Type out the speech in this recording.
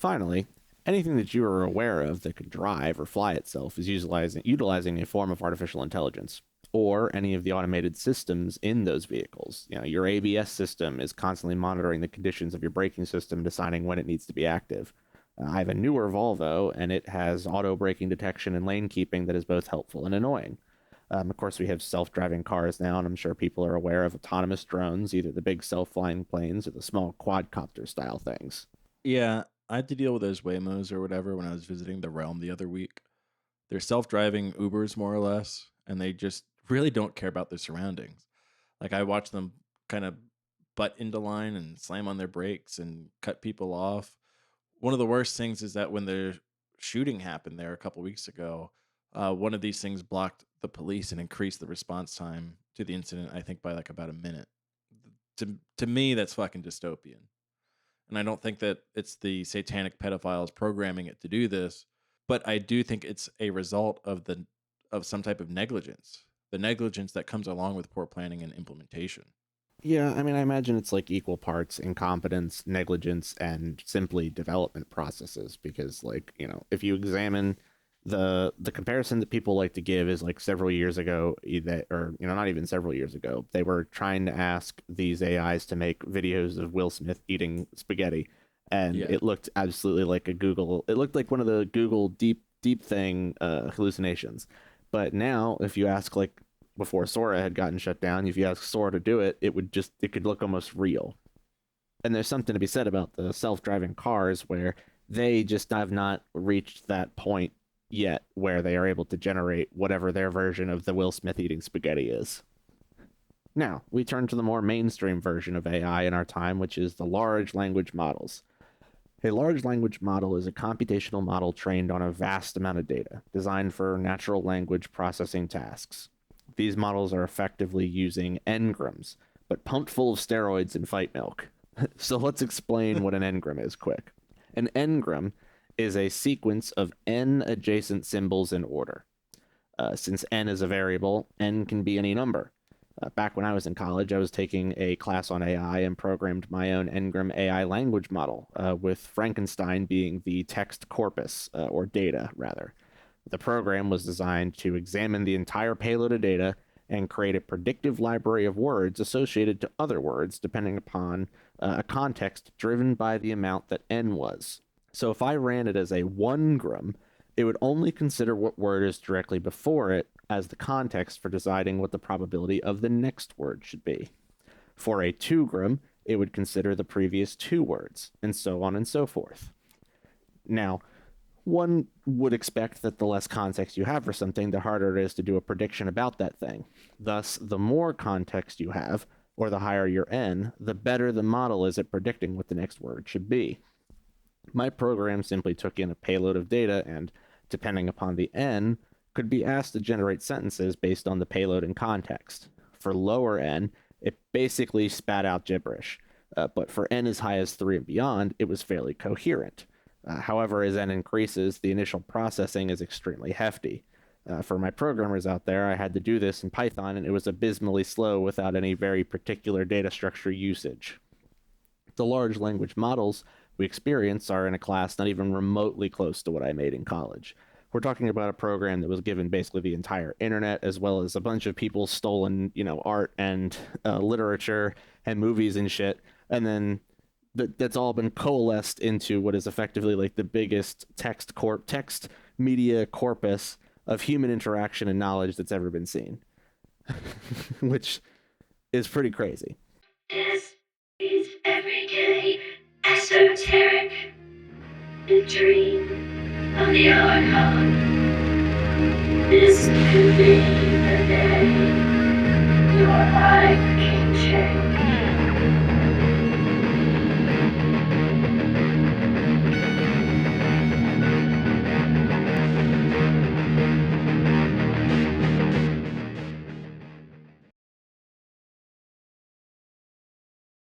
Finally, anything that you are aware of that can drive or fly itself is utilizing a form of artificial intelligence or any of the automated systems in those vehicles. Your ABS system is constantly monitoring the conditions of your braking system, deciding when it needs to be active. I have a newer Volvo, and it has auto braking detection and lane keeping that is both helpful and annoying. Of course, we have self-driving cars now, and I'm sure people are aware of autonomous drones, either the big self-flying planes or the small quadcopter style things. Yeah, I had to deal with those Waymos or whatever when I was visiting the Realm the other week. They're self-driving Ubers more or less, and they just really don't care about their surroundings. Like I watch them kind of butt into line and slam on their brakes and cut people off. One of the worst things is that when the shooting happened there a couple weeks ago, one of these things blocked the police and increased the response time to the incident, I think, by like about a minute. To me, that's fucking dystopian. And I don't think that it's the satanic pedophiles programming it to do this, but I do think it's a result of some type of negligence, the negligence that comes along with poor planning and implementation. Yeah, I mean, I imagine it's like equal parts incompetence, negligence, and simply development processes. Because, like, if you examine the comparison that people like to give is like several years ago, that or not even several years ago, they were trying to ask these AIs to make videos of Will Smith eating spaghetti, and Yeah. it looked absolutely like a Google. It looked like one of the Google deep thing hallucinations. But now, if you ask like before Sora had gotten shut down, if you ask Sora to do it, it could look almost real. And there's something to be said about the self-driving cars where they just have not reached that point yet where they are able to generate whatever their version of the Will Smith eating spaghetti is. Now, we turn to the more mainstream version of AI in our time, which is the large language models. A large language model is a computational model trained on a vast amount of data, designed for natural language processing tasks. These models are effectively using engrams, but pumped full of steroids and fight milk. So let's explain what an engram is quick. An engram is a sequence of n adjacent symbols in order. Since n is a variable, n can be any number. Back when I was in college, I was taking a class on AI and programmed my own Ngram AI language model, with Frankenstein being the text corpus, or data, rather. The program was designed to examine the entire payload of data and create a predictive library of words associated to other words depending upon a context driven by the amount that n was. So if I ran it as a 1-gram, it would only consider what word is directly before it as the context for deciding what the probability of the next word should be. For a 2-gram, it would consider the previous 2 words, and so on and so forth. Now, one would expect that the less context you have for something, the harder it is to do a prediction about that thing. Thus, the more context you have, or the higher your n, the better the model is at predicting what the next word should be. My program simply took in a payload of data and, depending upon the n, could be asked to generate sentences based on the payload and context. For lower n, it basically spat out gibberish, but for n as high as 3 and beyond, it was fairly coherent. However, as n increases, the initial processing is extremely hefty. For my programmers out there, I had to do this in Python, and it was abysmally slow without any very particular data structure usage. The large language models we experience are in a class not even remotely close to what I made in college. We're talking about a program that was given basically the entire internet, as well as a bunch of people's stolen, art and literature and movies and shit, and then that's all been coalesced into what is effectively like the biggest text media corpus of human interaction and knowledge that's ever been seen, which is pretty crazy. This is everyday esoteric, the dream of the archon. This could be